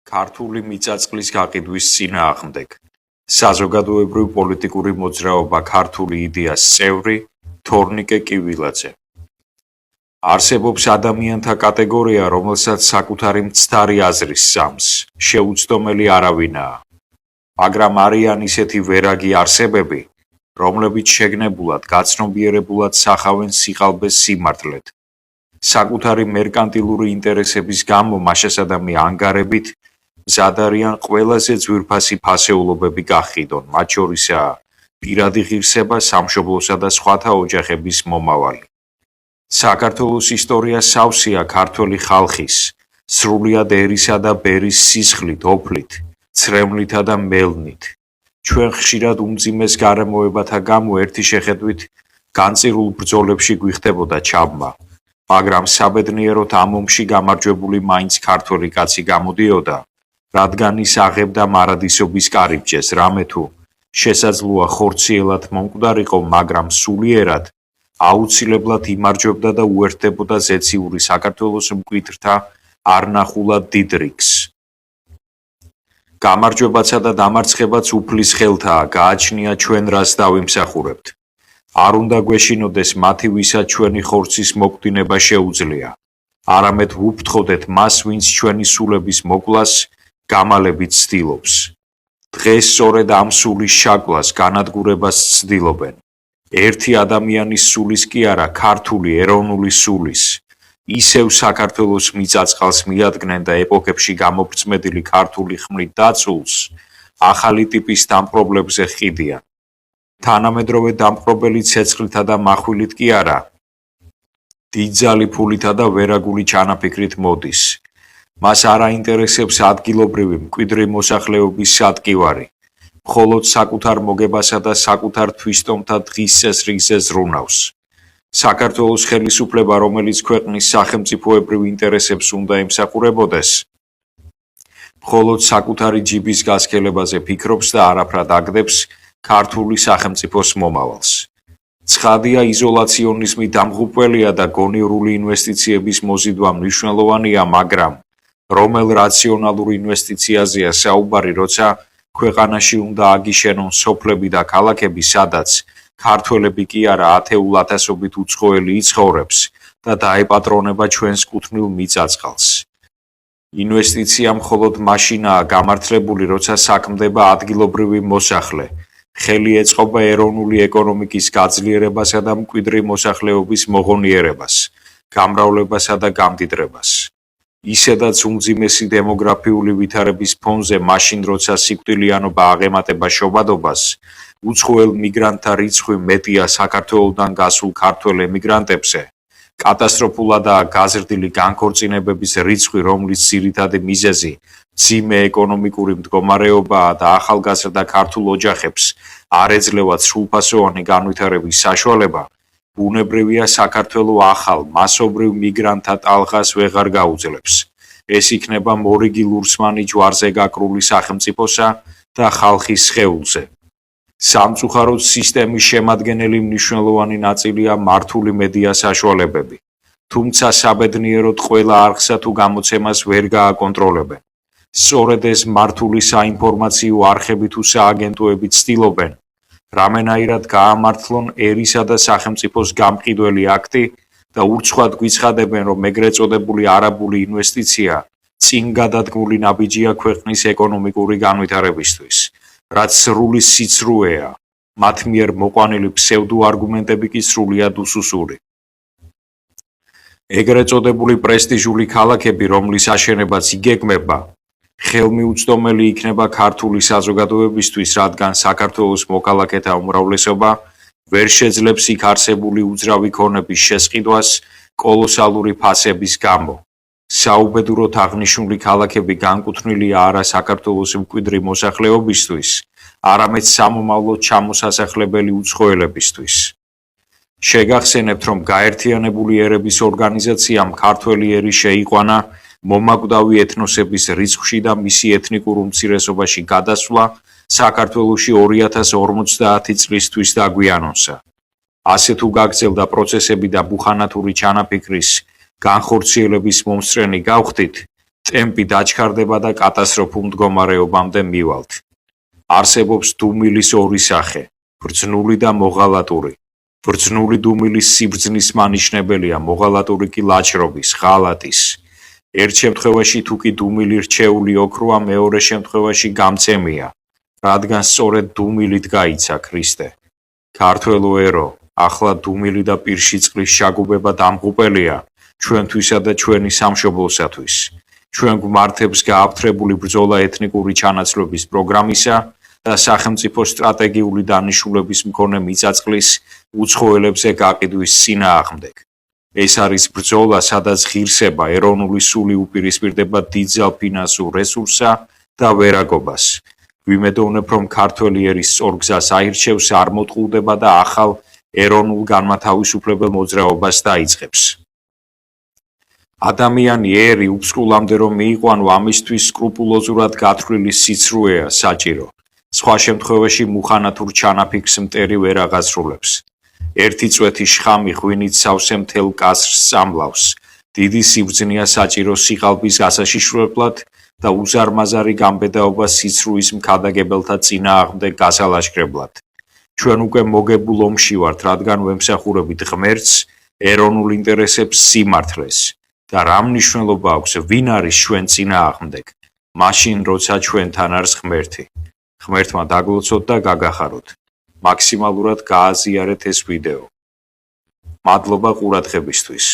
ქართული მიწა-წყლის გაყიდვის წინააღმდეგ. საზოგადოებრივ-პოლიტიკური მოძრაობა ქართული იდეას წევრი თორნიკე კივილაძე. არსებობს ადამიანთა კატეგორია, რომელსაც საკუთარი მცდარი აზრი სცამს, შეუცდომელი არავინაა. მაგრამ არიან ისეთი ვერაგი არსებები, რომლებიც შეგნებულად, გაცნობიერებულად სახავენ სიყალბეს სიმართლედ. საკუთარი მერკანტილური ინტერესების გამო მაშასადამი ანგარებით მზად არიან ყველაზე ძვირფასი ფასეულობები გაყიდონ, მათ შორისაა პირადი ღირსება, სამშობლოსა და სხვათა ოჯახების მომავალი. საქართველოს ისტორია სავსეა ქართველი ხალხის, სრულიად ერისა და ბერის სისხლით, ოფლით, ცრემლითა და მელნით. ჩვენ ხშირად უმძიმეს გარემოებათა გამო ერთი შეხედვით განწირულ ბრძოლებში გვიხდებოდა ჩაბმა, მაგრამ საბედნიეროდ ამ ომში გამარჯვებული მაინც ქართველი კაცი გამოდიოდა, რადგან ის აღებდა მარადისობის კარიბჭეს, რამე თუ შესაძლოა ხორციელად მომკვდარიყო, მაგრამ სულიერად აუცილებლად იმარჯვებდა და უერთდებოდა ზეციური საქართველოს მკვიდრთა არნახულად დიდ რიგს. გამარჯვებაცა და დამარცხებაც უფლის ხელთაა, გააჩნია ჩვენ რას დავიმსახურებთ. არ უნდა გვეშინოდეს მათი, ვისაც ჩვენი ხორცის მოკვდინება შეუძლია, არამედ ვუფრთხოდეთ მას, ვინც ჩვენი სულების მოკვლას გამალებით ცდილობს. დღეს სწორედ ამ სულის შაკვლას, განადგურებას ცდილობენ. ერთი ადამიანის სულის კი არა, ქართული ეროვნული სულის. ისევ საქართველოს მიწა-წყალს მიადგნენ და ეპოქებში გამოფრწმედილი ქართული ხმლით დაცულს ახალი ტიპის დამპყრობლებზე ხიდიან. თანამედროვე დამპყრობელი ცეცხლითა და מחვილით კი არა, დიდძალი ფულითა და ვერაგული ჩანაფიქრით მოდის. მას არ აინტერესებს ადგილობრივი მკვიდრი მოსახლეობის სატკივარი, მხოლოდ საკუთარ მოგებასა და საკუთარ თვისტომთა დღის წესრიგზე ზრუნავს. საქართველოს ხელისუფლება, რომელიც ქვეყნის სახელმწიფოებრივ ინტერესებს უნდა ემსახურებოდეს, მხოლოდ საკუთარი ჯიბის გასქელებაზე ფიქრობს და არაფრად აგდებს ქართული სახელმწიფოს მომავალს. ცხადია, იზოლაციონიზმი დამღუპველია და გონივრული ინვესტიციების მოზიდვა მნიშვნელოვანია, მაგრამ რომელ რაციონალურ ინვესტიციაზეა საუბარი, როცა ქვეყანაში უნდა აგიშენონ სოფლები და ქალაქები, სადაც ქართველები კი არა ათეულ ათასობით უცხოელი იცხოვრებს და დაეპატრონება ჩვენს კუთვნილ მიწა-წყალს. ინვესტიცია მხოლოდ მაშინაა გამართლებული, როცა საქმდება ადგილობრივი მოსახლე, ხელი ეწყობა ეროვნული ეკონომიკის გაძლიერებასა და მკვიდრი მოსახლეობის მოღონიერებას, გამრავლებასა და გამდიდრებას. ისედაც უმძიმესი დემოგრაფიული ვითარების ფონზე, მაშინ როცა სიკვდილიანობა აღემატება შობადობას, უცხოელ მიგრანტთა რიცხვი მეტია საქართველოდან გასულ ქართველ ემიგრანტებზე, კატასტროფულადაა გაზრდილი განქორწინებების რიცხვი, რომლის ძირითადი მიზეზი მძიმე ეკონომიკური მდგომარეობაა და ახალგაზრდა ქართულ ოჯახებს არ ეძლევათ სრულფასოვანი განვითარების საშუალება, ბუნებრივია საქართველო ახალ მასობრივ მიგრანტთა ტალღას ვეღარ გაუძლებს. ეს იქნება მორიგი ლურსმანი ჯვარზე გაკრული სახელმწიფოსა და ხალხის სხეულზე. სამწუხაროდ სისტემის შემადგენელი მნიშვნელოვანი ნაწილია მართული მედია საშუალებები, თუმცა საბედნიეროდ ყველა არხსა თუ გამოცემას ვერ გააკონტროლებენ. სწორედ ეს მართული საინფორმაციო არხები თუ სააგენტოები ცდილობენ, რამენაირად გაამართლონ ერისა და სახელმწიფოს გამყიდველი აქტი და ურცხვად გვიცხადებენ, რომ ეგრეთ წოდებული არაბული ინვესტიცია წინ გადადგმული ნაბიჯია ქვეყნის ეკონომიკური განვითარებისთვის, რაც სრული სიცრუეა, მათ მიერ მოყვანილი ფსევდოარგუმენტები კი სრულიად უსუსური. ეგრეთ წოდებული პრესტიჟული ქალაქები, რომლის აშენებაც იგეგმება, ხელმიუწვდომელი იქნება ქართული საზოგადოებისთვის, რადგან საქართველოს მოქალაქეთა უმრავლესობა ვერ შეძლებს იქ არსებული უძრავი ქონების შესყიდვას კოლოსალური ფასების გამო. საუბედუროდ აღნიშნული ქალაქები განკუთვნილია არა საქართველოს მკვიდრი მოსახლეობისთვის, არამედ სამომავლოდ ჩამოსასახლებელი უცხოელებისთვის. შეგახსენებთ, რომ გაერთიანებული ერების ორგანიზაციამ ქართველი ერი შეიყვანა მომაკვდავი ეთნოსების რიცხვში და მისი ეთნიკურ უმცირესობაში გადასვლა საქართველოში 2050 წლისთვის დაგვიანონსა. ასე თუ გაგრძელდა პროცესები და ბუხანათური ჩანაფიქრის განხორციელების მომსწრენი გავხდით, ტემპი დაჩქარდება და კატასტროფულ მდგომარეობამდე მივალთ. არსებობს დუმილის ორი სახე: ბრძნული და მოღალატური. ბრძნული დუმილის სიბრძნის მანიშნებელია მოღალატური კი ლაჭრობის, ღალატის. ერთ შემთხვევაში თუ კი დუმილი რჩეული ოქროა, მეორე შემთხვევაში გამცემია, რადგან სწორედ დუმილით გაიცა ქრისტე. ქართველო ერო, ახლა დუმილი და პირში წყლის შეგუბება დამღუპელია ჩვენთვისა და ჩვენი სამშობლოსათვის. ჩვენ გვმართებს გააფთრებული ბრძოლა ეთნიკური ჩანაცვლების პროგრამისა და სახელმწიფო სტრატეგიული დანიშნულების მქონე მიწაწყლის უცხოელებზე გაყიდვის წინააღმდეგ. ეს არის ბრძოლა, სადაც ღირსება, ეროვნული სული უპირისპირდება დიდძალ ფინანსურ რესურსსა და ვერაგობას. ვიმედოვნებ, რომ ქართველი ერის სწორ გზას აირჩევს, არ მოტყუდება და ახალ ეროვნულ განმათავისუფლებელ მოძრაობას დაიწყებს. ადამიანი ერი უფსკულამდე რომ მიიღო, ანუ ამისთვის სკრუპულოზურად გათვლილი სიცრუეა საჭირო. სხვა შემთხვევაში მუხანათურ ჩანაფიქს მტერი ვერ აღასრულებს. ერთი წვეთი შხამი ღვინით სავსე მთელ კასრს წამლავს. დიდი სიბრძნეა საჭირო სიყალბის გასაშიშვლებლად და უზარმაზარი გამბედაობა სიცრუის მქადაგებელთა წინააღმდეგ გასალაშქრებლად. ჩვენ უკვე მოგებულ ომში ვართ, რადგან ვემსახურებით ღმერთს, ეროვნულ ინტერესებს, სიმართლეს. და რა მნიშვნელობა აქვს ვინ არის ჩვენ წინააღმდეგ? მაშინ, როცა ჩვენთან არის ღმერთი. ღმერთმა დაგლოცოთ და გაგახაროთ. მაქსიმალურად გააზიარეთ ეს ვიდეო. მადლობა ყურადღებისთვის.